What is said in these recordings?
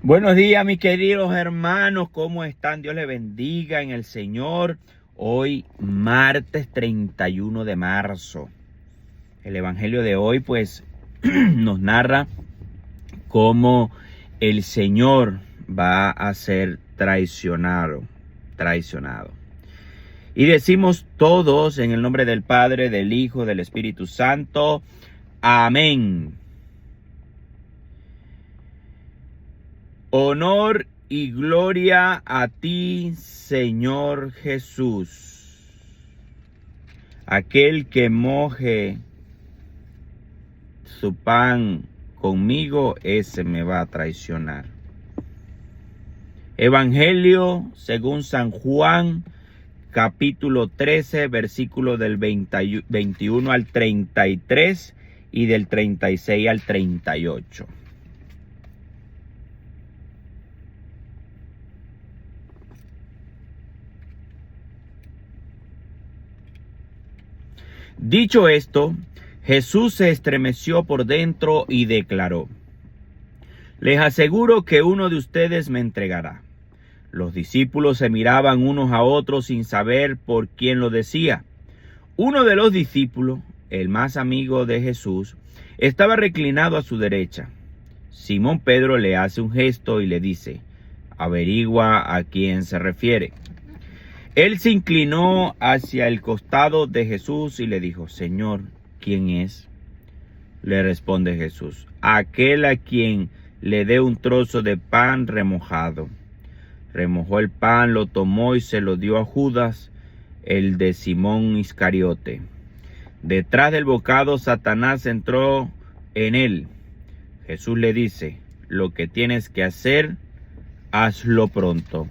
Buenos días, mis queridos hermanos, ¿cómo están? Dios les bendiga en el Señor. Hoy, martes 31 de marzo. El evangelio de hoy, pues, nos narra cómo el Señor va a ser traicionado. Y decimos todos en el nombre del Padre, del Hijo, del Espíritu Santo. Amén. Honor y gloria a ti, Señor Jesús. Aquel que moje su pan conmigo, ese me va a traicionar. Evangelio según San Juan, capítulo 13, versículo del 21 al 33 y del 36 al 38. Dicho esto, Jesús se estremeció por dentro y declaró: les aseguro que uno de ustedes me entregará. Los discípulos se miraban unos a otros sin saber por quién lo decía. Uno de los discípulos, el más amigo de Jesús, estaba reclinado a su derecha. Simón Pedro le hace un gesto y le dice: averigua a quién se refiere. Él se inclinó hacia el costado de Jesús y le dijo: Señor, ¿quién es? Le responde Jesús: aquel a quien le dé un trozo de pan remojado. Remojó el pan, lo tomó y se lo dio a Judas, el de Simón Iscariote. Detrás del bocado, Satanás entró en él. Jesús le dice: lo que tienes que hacer, hazlo pronto.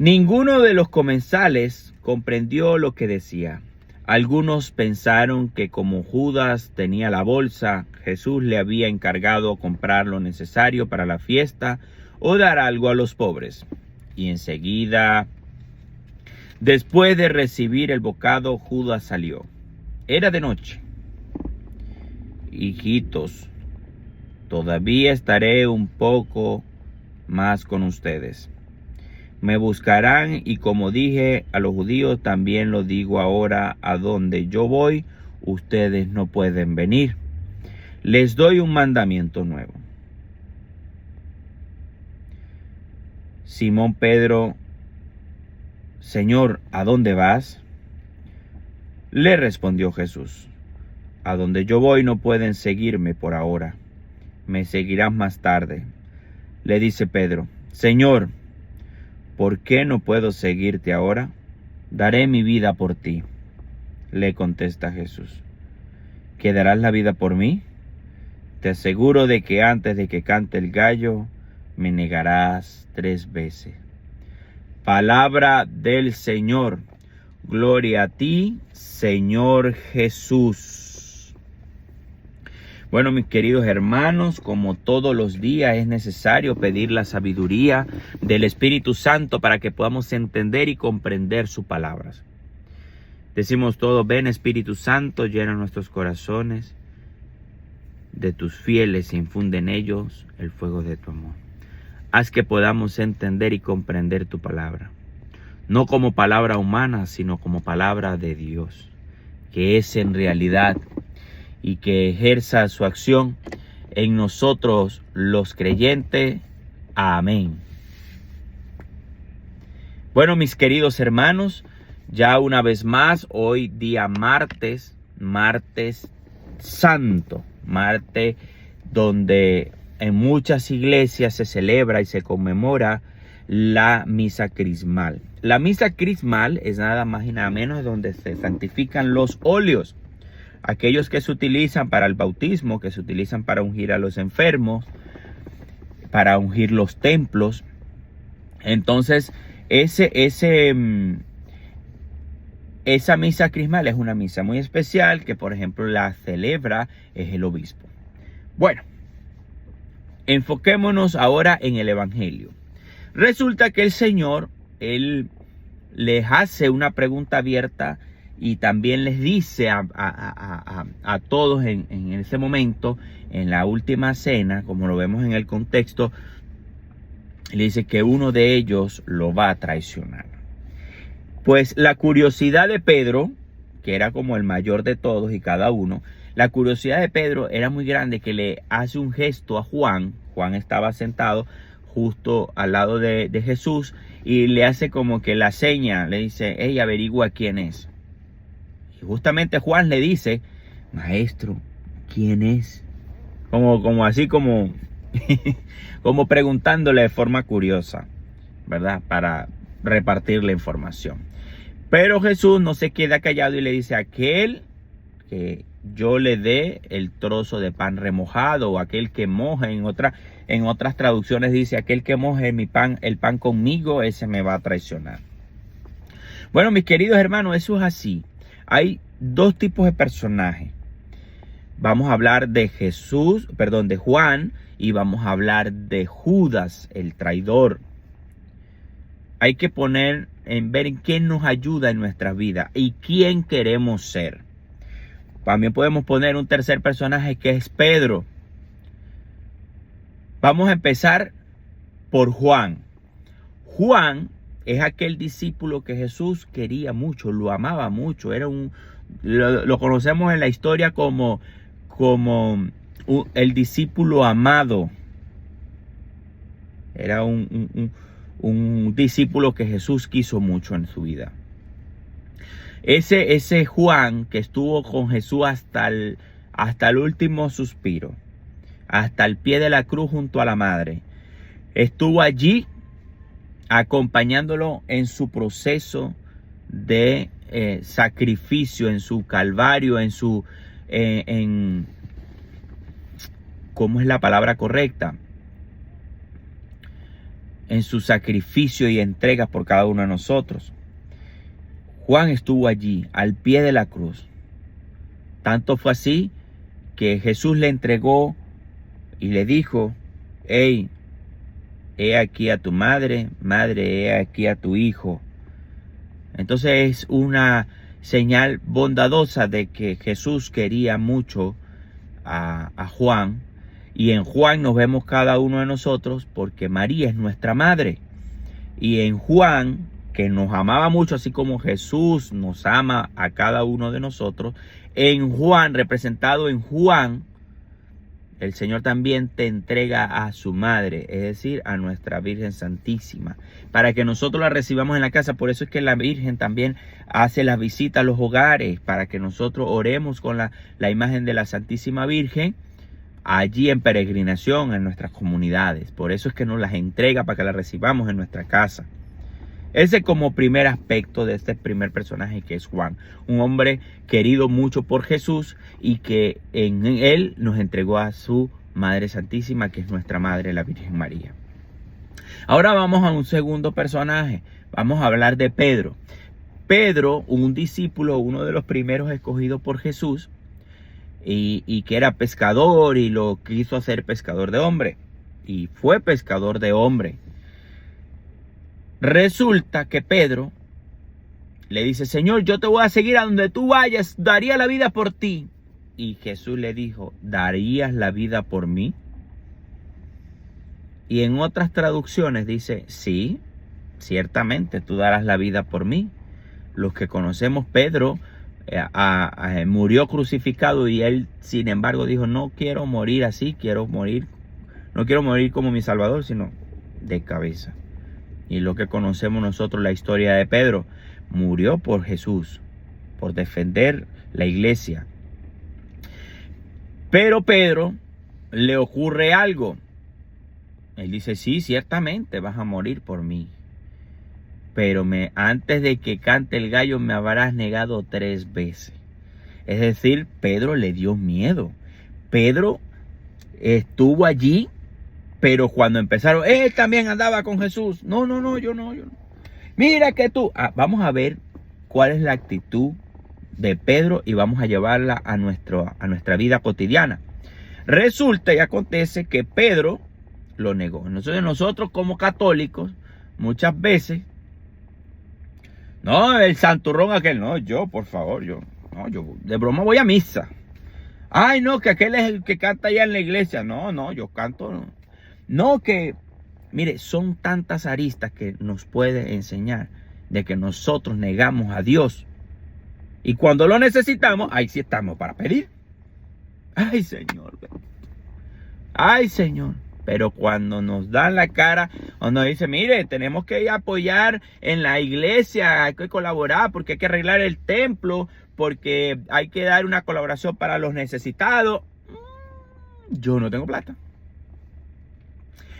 Ninguno de los comensales comprendió lo que decía. Algunos pensaron que como Judas tenía la bolsa, Jesús le había encargado comprar lo necesario para la fiesta o dar algo a los pobres. Y enseguida, después de recibir el bocado, Judas salió. Era de noche. Hijitos, todavía estaré un poco más con ustedes. Me buscarán y, como dije a los judíos, también lo digo ahora: a donde yo voy, ustedes no pueden venir. Les doy un mandamiento nuevo. Simón Pedro: Señor, ¿a dónde vas? Le respondió Jesús: a donde yo voy no pueden seguirme por ahora. Me seguirán más tarde. Le dice Pedro: Señor, ¿por qué no puedo seguirte ahora? Daré mi vida por ti. Le contesta Jesús: ¿que darás la vida por mí? Te aseguro de que antes de que cante el gallo, me negarás 3 veces. Palabra del Señor. Gloria a ti, Señor Jesús. Bueno, mis queridos hermanos, como todos los días es necesario pedir la sabiduría del Espíritu Santo para que podamos entender y comprender sus palabras. Decimos todos: ven Espíritu Santo, llena nuestros corazones de tus fieles e infunde en ellos el fuego de tu amor. Haz que podamos entender y comprender tu palabra, no como palabra humana, sino como palabra de Dios, que es en realidad, y que ejerza su acción en nosotros los creyentes. Amén. Bueno, mis queridos hermanos, ya una vez más, hoy día martes santo, martes donde en muchas iglesias se celebra y se conmemora la misa crismal. La misa crismal es nada más y nada menos donde se santifican los óleos, aquellos que se utilizan para el bautismo, que se utilizan para ungir a los enfermos, para ungir los templos. Entonces, esa misa crismal es una misa muy especial que, por ejemplo, la celebra es el obispo. Bueno, enfoquémonos ahora en el evangelio. Resulta que el Señor, Él les hace una pregunta abierta y también les dice a todos en ese momento en la última cena, como lo vemos en el contexto, le dice que uno de ellos lo va a traicionar. Pues la curiosidad de Pedro, que era como el mayor de todos y cada uno, la curiosidad de Pedro era muy grande, que le hace un gesto a Juan. Juan estaba sentado justo al lado de Jesús y le hace como que la seña, le dice, hey, averigua quién es. Y justamente Juan le dice, maestro, ¿quién es? Como así como, como preguntándole de forma curiosa, ¿verdad? Para repartir la información. Pero Jesús no se queda callado y le dice, aquel que yo le dé el trozo de pan remojado, o aquel que moje, en otras traducciones dice, aquel que moje el pan conmigo, ese me va a traicionar. Bueno, mis queridos hermanos, eso es así. Hay dos tipos de personajes. Vamos a hablar de de Juan, y vamos a hablar de Judas, el traidor. Hay que ver en quién nos ayuda en nuestra vida y quién queremos ser. También podemos poner un tercer personaje, que es Pedro. Vamos a empezar por Juan. Juan es aquel discípulo que Jesús quería mucho, lo amaba mucho. Lo conocemos en la historia como el discípulo amado. Era un discípulo que Jesús quiso mucho en su vida. Ese Juan que estuvo con Jesús hasta el último suspiro, hasta el pie de la cruz junto a la madre, estuvo allí acompañándolo en su proceso de sacrificio, en su calvario, ¿cómo es la palabra correcta? En su sacrificio y entrega por cada uno de nosotros. Juan estuvo allí, al pie de la cruz. Tanto fue así que Jesús le entregó y le dijo, hey, he aquí a tu madre, madre, he aquí a tu hijo. Entonces es una señal bondadosa de que Jesús quería mucho a Juan. Y en Juan nos vemos cada uno de nosotros, porque María es nuestra madre. Y en Juan, que nos amaba mucho, así como Jesús nos ama a cada uno de nosotros, en Juan, representado en Juan, el Señor también te entrega a su madre, es decir, a nuestra Virgen Santísima, para que nosotros la recibamos en la casa. Por eso es que la Virgen también hace las visitas a los hogares, para que nosotros oremos con la imagen de la Santísima Virgen, allí en peregrinación en nuestras comunidades. Por eso es que nos las entrega para que las recibamos en nuestra casa. Ese como primer aspecto de este primer personaje, que es Juan, un hombre querido mucho por Jesús y que en él nos entregó a su Madre Santísima, que es nuestra Madre, la Virgen María. Ahora vamos a un segundo personaje. Vamos a hablar de Pedro. Pedro, un discípulo, uno de los primeros escogidos por Jesús, y que era pescador, y lo quiso hacer pescador de hombre, y fue pescador de hombre. Resulta que Pedro le dice, Señor, yo te voy a seguir a donde tú vayas, daría la vida por ti. Y Jesús le dijo, ¿darías la vida por mí? Y en otras traducciones dice, sí, ciertamente tú darás la vida por mí. Los que conocemos, Pedro murió crucificado, y él, sin embargo, dijo, no quiero morir así, no quiero morir como mi Salvador, sino de cabeza. Y lo que conocemos nosotros, la historia de Pedro, murió por Jesús, por defender la iglesia. Pero Pedro le ocurre algo. Él dice, sí, ciertamente vas a morir por mí, pero antes de que cante el gallo me habrás negado 3 veces. Es decir, Pedro le dio miedo. Pedro estuvo allí, pero cuando empezaron, él también andaba con Jesús. No, yo no. Mira que tú. Vamos a ver cuál es la actitud de Pedro y vamos a llevarla a nuestra vida cotidiana. Resulta y acontece que Pedro lo negó. Entonces nosotros como católicos, muchas veces, no, el santurrón aquel, no, yo, por favor, yo de broma voy a misa. Ay, no, que aquel es el que canta allá en la iglesia. No, no, yo canto. No, no que, mire, son tantas aristas que nos puede enseñar de que nosotros negamos a Dios. Y cuando lo necesitamos, ahí sí estamos para pedir. Ay, Señor. Ay, Señor. Pero cuando nos dan la cara, o nos dice, mire, tenemos que ir a apoyar en la iglesia, hay que colaborar porque hay que arreglar el templo, porque hay que dar una colaboración para los necesitados. Yo no tengo plata.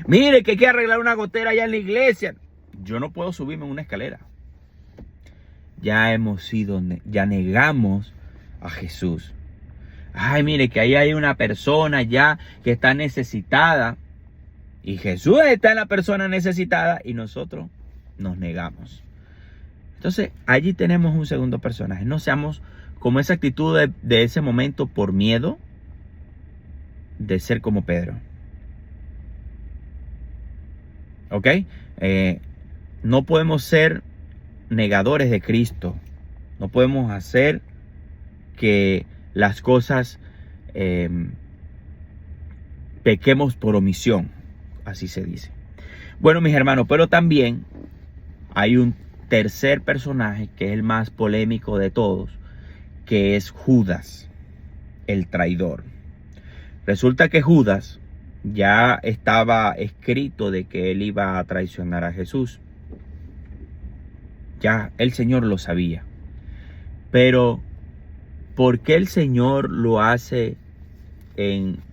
Mire, que hay que arreglar una gotera allá en la iglesia. Yo no puedo subirme en una escalera. Ya negamos a Jesús. Ay, mire, que ahí hay una persona ya que está necesitada. Y Jesús está en la persona necesitada y nosotros nos negamos. Entonces, allí tenemos un segundo personaje. No seamos como esa actitud de ese momento por miedo de ser como Pedro. ¿Ok? No podemos ser negadores de Cristo. No podemos hacer que las cosas pequemos por omisión. Así se dice. Bueno, mis hermanos, pero también hay un tercer personaje que es el más polémico de todos, que es Judas, el traidor. Resulta que Judas ya estaba escrito de que él iba a traicionar a Jesús. Ya el Señor lo sabía. Pero ¿por qué el Señor lo hace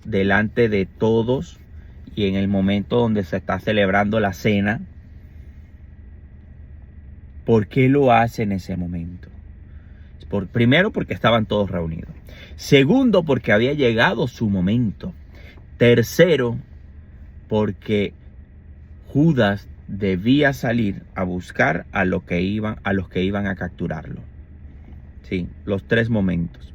delante de todos y en el momento donde se está celebrando la cena? ¿Por qué lo hace en ese momento? Primero, porque estaban todos reunidos. Segundo, porque había llegado su momento. Tercero, porque Judas debía salir a buscar a los que iban a capturarlo. Sí, los tres momentos.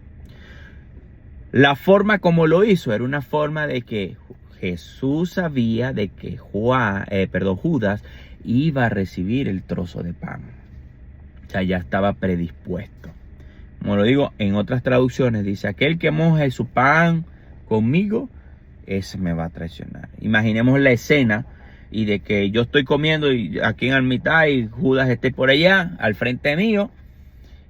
La forma como lo hizo era una forma de que Jesús sabía de que Judas iba a recibir el trozo de pan. O sea, ya estaba predispuesto. Como lo digo en otras traducciones, dice, aquel que moje su pan conmigo, ese me va a traicionar. Imaginemos la escena y de que yo estoy comiendo y aquí en la mitad y Judas esté por allá, al frente mío.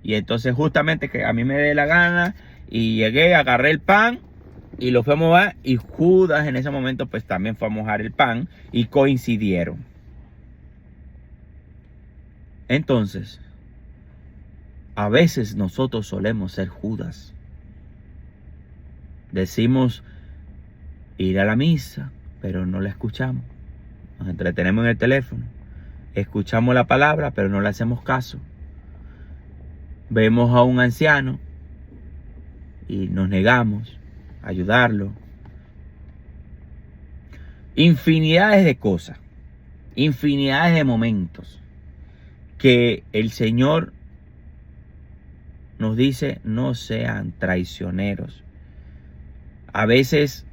Y entonces justamente que a mí me dé la gana y llegué, agarré el pan y lo fue a mojar. Y Judas en ese momento pues también fue a mojar el pan y coincidieron. Entonces, a veces nosotros solemos ser Judas. Decimos ir a la misa, pero no la escuchamos. Nos entretenemos en el teléfono. Escuchamos la palabra, pero no le hacemos caso. Vemos a un anciano y nos negamos a ayudarlo. Infinidades de cosas, infinidades de momentos que el Señor nos dice no sean traicioneros. A veces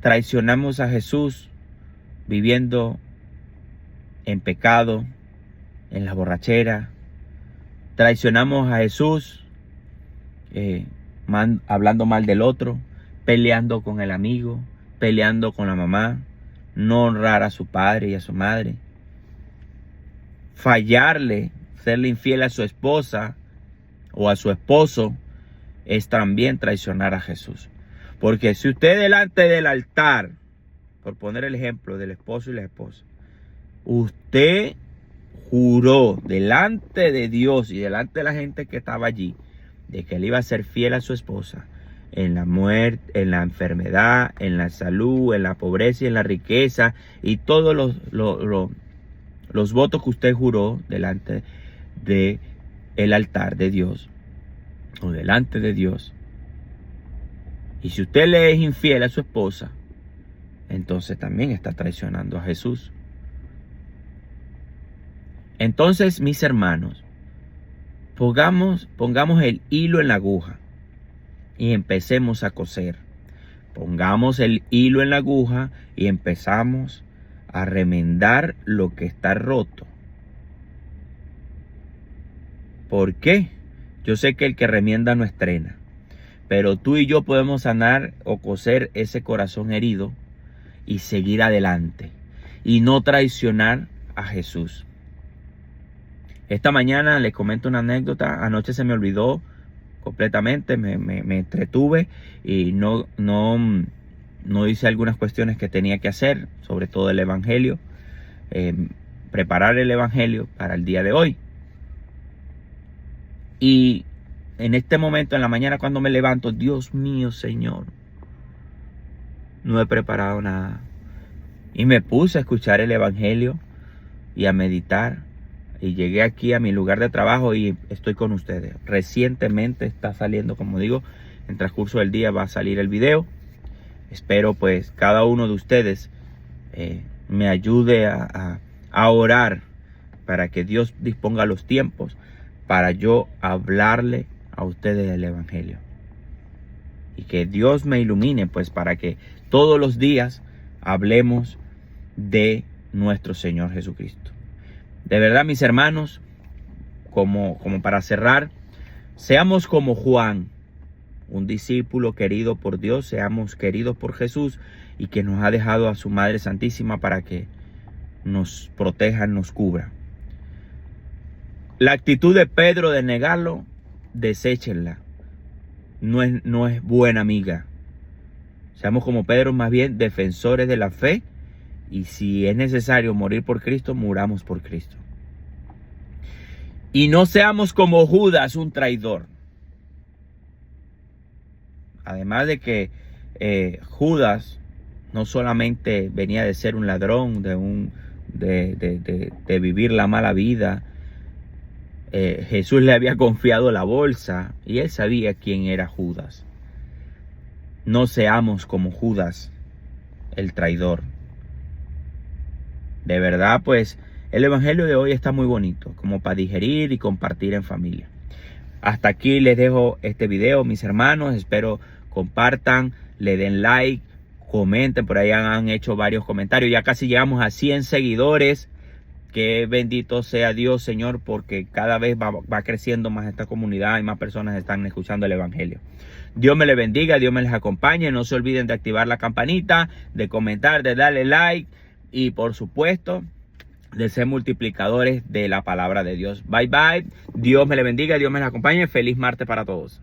traicionamos a Jesús viviendo en pecado, en la borrachera. Traicionamos a Jesús hablando mal del otro, peleando con el amigo, peleando con la mamá, no honrar a su padre y a su madre, fallarle, serle infiel a su esposa o a su esposo, es también traicionar a Jesús. Porque si usted delante del altar, por poner el ejemplo del esposo y la esposa, usted juró delante de Dios y delante de la gente que estaba allí de que él iba a ser fiel a su esposa en la muerte, en la enfermedad, en la salud, en la pobreza y en la riqueza, y todos los votos que usted juró delante de el altar de Dios o delante de Dios. Y si usted le es infiel a su esposa, entonces también está traicionando a Jesús. Entonces, mis hermanos, pongamos el hilo en la aguja y empecemos a coser. Pongamos el hilo en la aguja y empezamos a remendar lo que está roto. ¿Por qué? Yo sé que el que remienda no estrena, Pero tú y yo podemos sanar o coser ese corazón herido y seguir adelante y no traicionar a Jesús. Esta mañana les comento una anécdota. Anoche se me olvidó completamente, me entretuve y no hice algunas cuestiones que tenía que hacer, sobre todo el Evangelio, preparar el Evangelio para el día de hoy. Y en este momento, en la mañana cuando me levanto, Dios mío, Señor, no he preparado nada. Y me puse a escuchar el Evangelio y a meditar. Y llegué aquí a mi lugar de trabajo y estoy con ustedes. Recientemente está saliendo, como digo, en transcurso del día va a salir el video. Espero pues cada uno de ustedes me ayude a orar para que Dios disponga los tiempos para yo hablarle a ustedes del Evangelio. Y que Dios me ilumine pues para que todos los días hablemos de nuestro Señor Jesucristo. De verdad, mis hermanos, como para cerrar, seamos como Juan, un discípulo querido por Dios, seamos queridos por Jesús y que nos ha dejado a su Madre Santísima para que nos proteja, nos cubra. La actitud de Pedro de negarlo, deséchenla. No es buena amiga. Seamos como Pedro, más bien defensores de la fe. Y si es necesario morir por Cristo, muramos por Cristo. Y no seamos como Judas, un traidor. Además de que Judas no solamente venía de ser un ladrón, de vivir la mala vida. Jesús le había confiado la bolsa y él sabía quién era Judas. No seamos como Judas, el traidor. De verdad, pues, el Evangelio de hoy está muy bonito, como para digerir y compartir en familia. Hasta aquí les dejo este video, mis hermanos. Espero compartan, le den like, comenten. Por ahí han hecho varios comentarios. Ya casi llegamos a 100 seguidores. Que bendito sea Dios, Señor, porque cada vez va creciendo más esta comunidad y más personas están escuchando el Evangelio. Dios me les bendiga, Dios me les acompañe. No se olviden de activar la campanita, de comentar, de darle like. Y por supuesto, de ser multiplicadores de la palabra de Dios. Bye, bye. Dios me le bendiga, Dios me le acompañe. Feliz martes para todos.